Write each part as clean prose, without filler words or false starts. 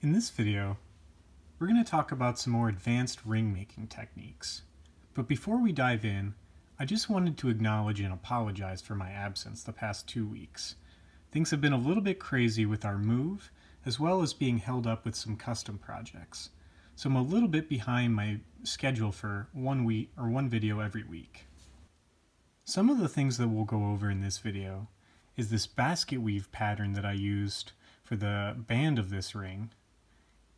In this video, we're going to talk about some more advanced ring making techniques. But before we dive in, I just wanted to acknowledge and apologize for my absence the past 2 weeks. Things have been a little bit crazy with our move, as well as being held up with some custom projects. So I'm a little bit behind my schedule for one video every week. Some of the things that we'll go over in this video is this basket weave pattern that I used for the band of this ring,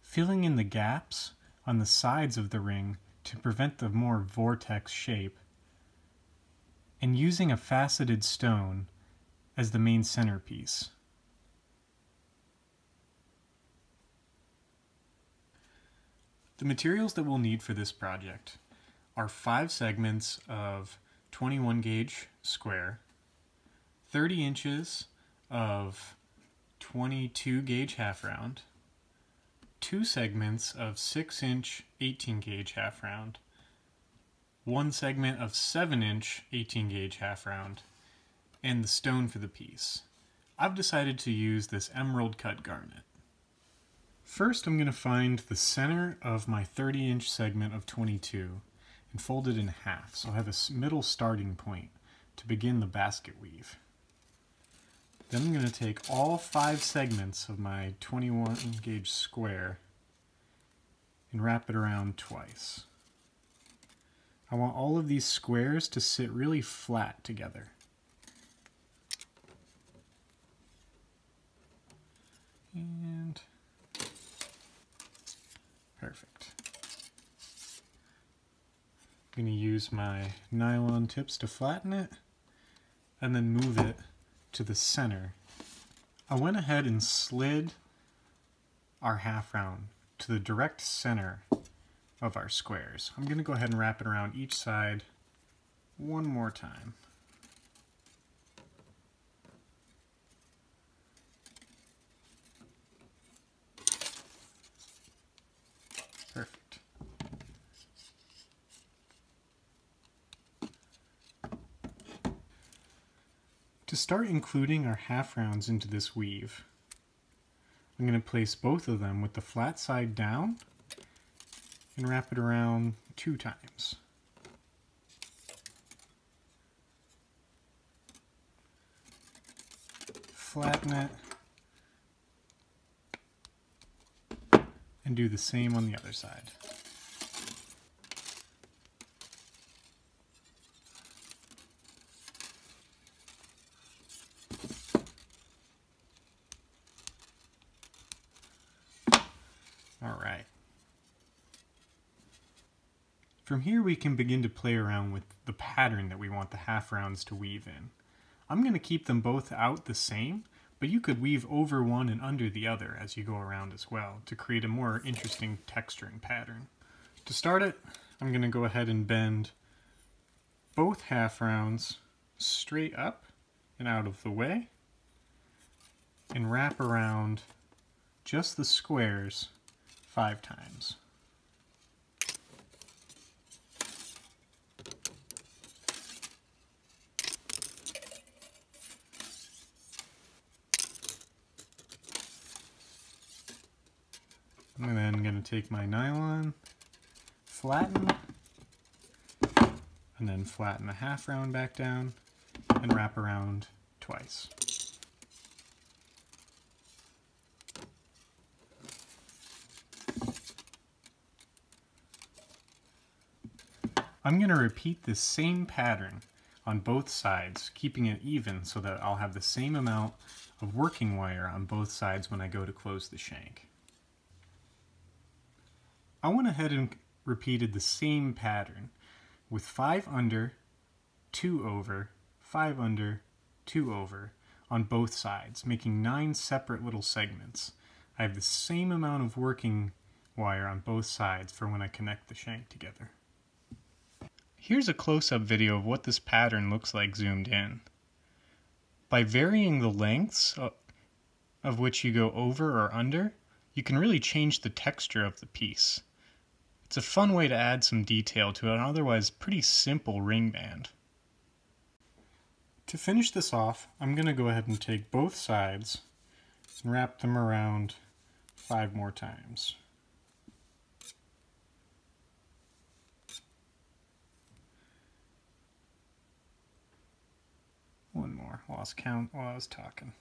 filling in the gaps on the sides of the ring to prevent the more vortex shape, and using a faceted stone as the main centerpiece. The materials that we'll need for this project are 5 segments of 21 gauge square, 30 inches of 22 gauge half round, 2 segments of 6-inch 18 gauge half round, 1 segment of 7-inch 18 gauge half round, and the stone for the piece. I've decided to use this emerald cut garnet. First, I'm going to find the center of my 30-inch segment of 22 and fold it in half so I have a middle starting point to begin the basket weave. Then I'm going to take all 5 segments of my 21 gauge square and wrap it around twice. I want all of these squares to sit really flat together. And perfect. I'm going to use my nylon tips to flatten it and then move it to the center. I went ahead and slid our half round to the direct center of our squares. I'm going to go ahead and wrap it around each side one more time. Perfect. To start including our half rounds into this weave, I'm going to place both of them with the flat side down and wrap it around 2 times. Flatten it and do the same on the other side. Alright. From here we can begin to play around with the pattern that we want the half rounds to weave in. I'm going to keep them both out the same, but you could weave over one and under the other as you go around as well to create a more interesting texturing pattern. To start it, I'm going to go ahead and bend both half rounds straight up and out of the way and wrap around just the squares 5 times. I'm then going to take my nylon, flatten, and then flatten the half round back down and wrap around twice. I'm going to repeat this same pattern on both sides, keeping it even so that I'll have the same amount of working wire on both sides when I go to close the shank. I went ahead and repeated the same pattern with 5 under, 2 over, 5 under, 2 over on both sides, making 9 separate little segments. I have the same amount of working wire on both sides for when I connect the shank together. Here's a close-up video of what this pattern looks like zoomed in. By varying the lengths of which you go over or under, you can really change the texture of the piece. It's a fun way to add some detail to an otherwise pretty simple ring band. To finish this off, I'm going to go ahead and take both sides and wrap them around 5 more times. One more. Lost count while I was talking.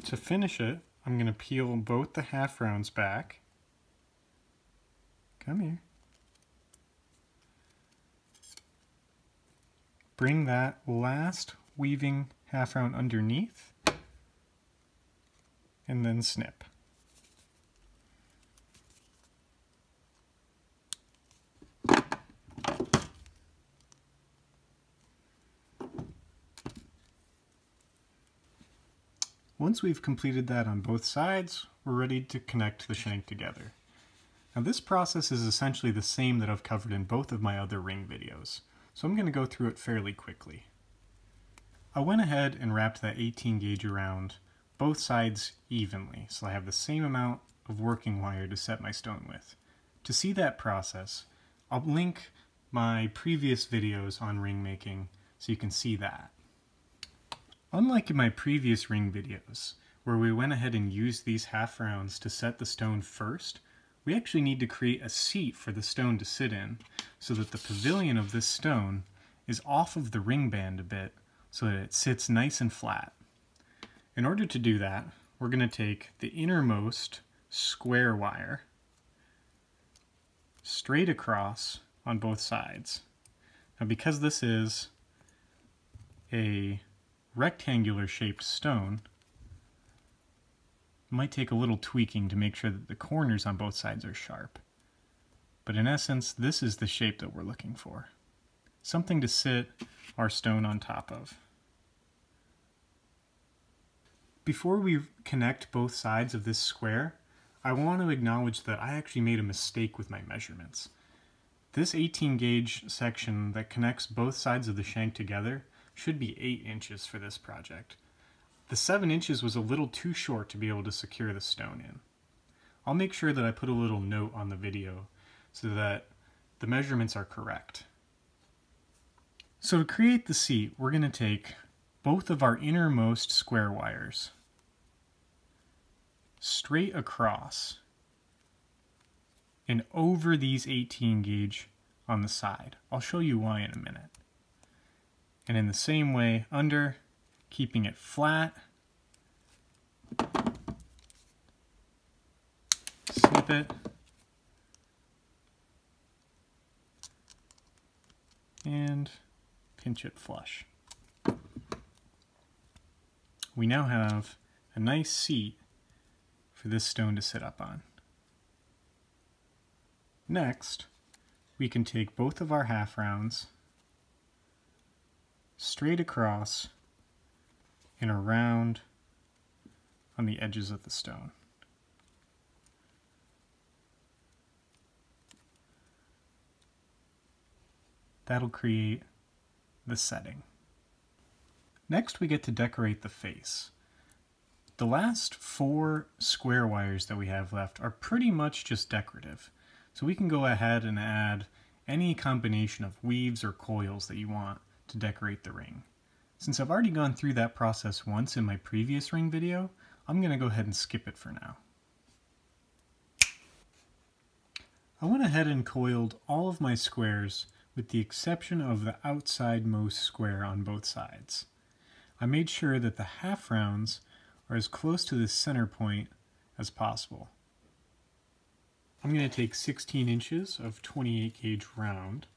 To finish it, I'm going to peel both the half rounds back. Come here. Bring that last weaving half round underneath, and then snip. Once we've completed that on both sides, we're ready to connect the shank together. Now this process is essentially the same that I've covered in both of my other ring videos, so I'm going to go through it fairly quickly. I went ahead and wrapped that 18 gauge around both sides evenly, so I have the same amount of working wire to set my stone with. To see that process, I'll link my previous videos on ring making so you can see that. Unlike in my previous ring videos, where we went ahead and used these half rounds to set the stone first, we actually need to create a seat for the stone to sit in so that the pavilion of this stone is off of the ring band a bit so that it sits nice and flat. In order to do that, we're going to take the innermost square wire straight across on both sides. Now because this is a rectangular shaped stone, it might take a little tweaking to make sure that the corners on both sides are sharp. But in essence, this is the shape that we're looking for. Something to sit our stone on top of. Before we connect both sides of this square, I want to acknowledge that I actually made a mistake with my measurements. This 18 gauge section that connects both sides of the shank together should be 8 inches for this project. The 7 inches was a little too short to be able to secure the stone in. I'll make sure that I put a little note on the video so that the measurements are correct. So to create the seat, we're going to take both of our innermost square wires straight across and over these 18 gauge on the side. I'll show you why in a minute. And in the same way, under, keeping it flat, snip it, and pinch it flush. We now have a nice seat for this stone to sit up on. Next, we can take both of our half rounds straight across and around on the edges of the stone. That'll create the setting. Next we get to decorate the face. The last 4 square wires that we have left are pretty much just decorative. So we can go ahead and add any combination of weaves or coils that you want to decorate the ring. Since I've already gone through that process once in my previous ring video, I'm going to go ahead and skip it for now. I went ahead and coiled all of my squares with the exception of the outsidemost square on both sides. I made sure that the half rounds are as close to the center point as possible. I'm going to take 16 inches of 28 gauge round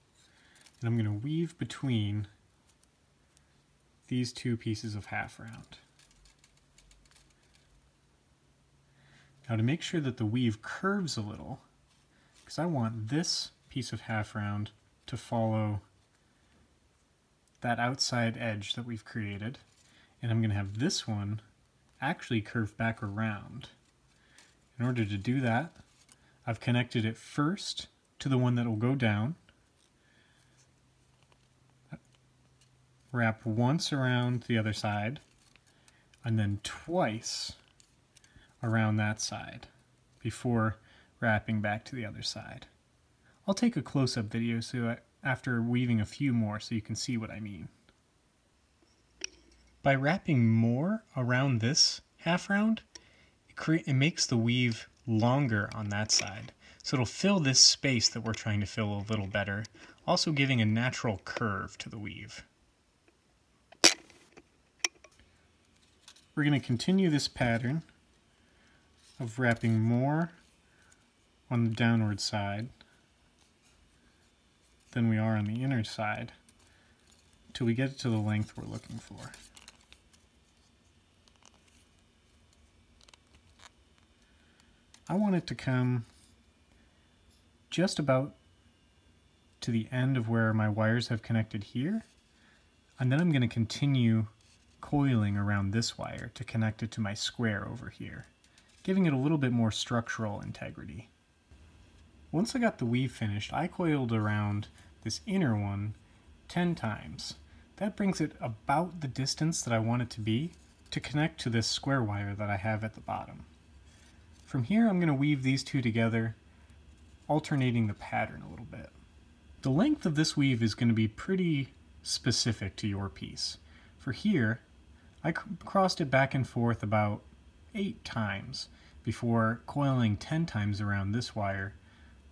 and I'm going to weave between these 2 pieces of half round. Now to make sure that the weave curves a little, because I want this piece of half round to follow that outside edge that we've created, and I'm going to have this one actually curve back around. In order to do that, I've connected it first to the one that will go down, wrap once around the other side, and then twice around that side before wrapping back to the other side. I'll take a close-up video after weaving a few more so you can see what I mean. By wrapping more around this half round, it makes the weave longer on that side. So it'll fill this space that we're trying to fill a little better, also giving a natural curve to the weave. We're going to continue this pattern of wrapping more on the downward side than we are on the inner side till we get to the length we're looking for. I want it to come just about to the end of where my wires have connected here, and then I'm going to continue coiling around this wire to connect it to my square over here, giving it a little bit more structural integrity. Once I got the weave finished, I coiled around this inner one 10 times. That brings it about the distance that I want it to be to connect to this square wire that I have at the bottom. From here, I'm going to weave these two together, alternating the pattern a little bit. The length of this weave is going to be pretty specific to your piece. For here, I crossed it back and forth about 8 times before coiling 10 times around this wire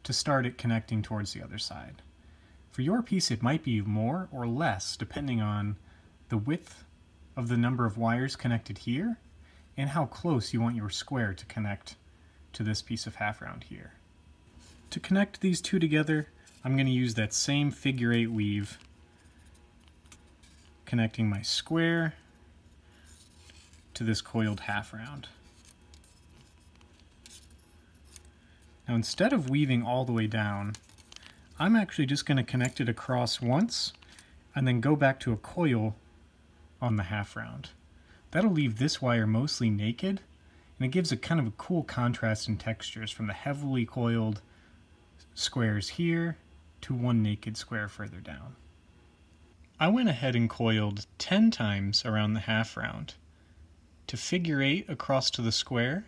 to start it connecting towards the other side. For your piece, it might be more or less depending on the width of the number of wires connected here and how close you want your square to connect to this piece of half round here. To connect these two together, I'm going to use that same figure 8 weave, connecting my square to this coiled half round. Now instead of weaving all the way down, I'm actually just going to connect it across once and then go back to a coil on the half round. That'll leave this wire mostly naked, and it gives a kind of a cool contrast in textures from the heavily coiled squares here to one naked square further down. I went ahead and coiled 10 times around the half round, to figure 8 across to the square,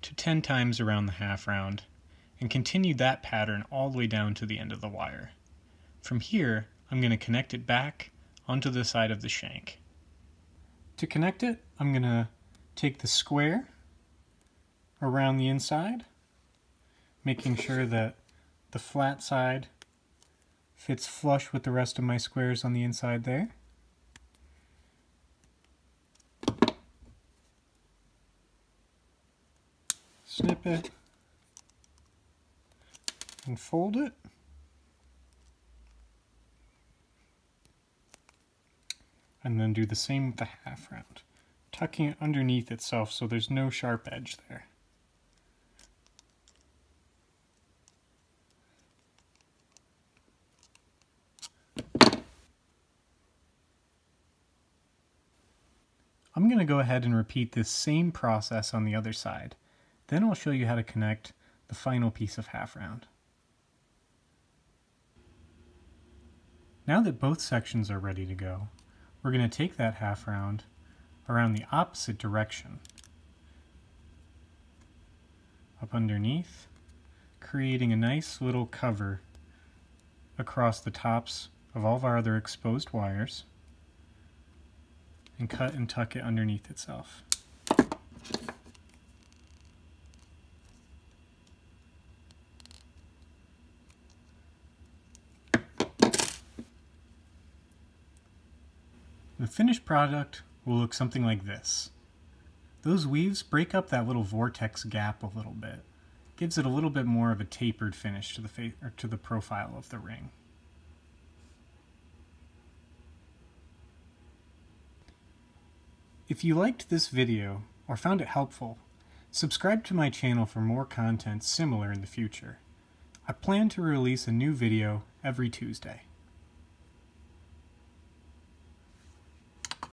to 10 times around the half round, and continued that pattern all the way down to the end of the wire. From here, I'm going to connect it back onto the side of the shank. To connect it, I'm going to take the square around the inside, making sure that the flat side fits flush with the rest of my squares on the inside there. Snip it and fold it. And then do the same with the half round, tucking it underneath itself so there's no sharp edge there. I'm going to go ahead and repeat this same process on the other side. Then I'll show you how to connect the final piece of half round. Now that both sections are ready to go, we're going to take that half round around the opposite direction, up underneath, creating a nice little cover across the tops of all of our other exposed wires, and cut and tuck it underneath itself. The finished product will look something like this. Those weaves break up that little vortex gap a little bit. Gives it a little bit more of a tapered finish to the profile of the ring. If you liked this video or found it helpful, subscribe to my channel for more content similar in the future. I plan to release a new video every Tuesday.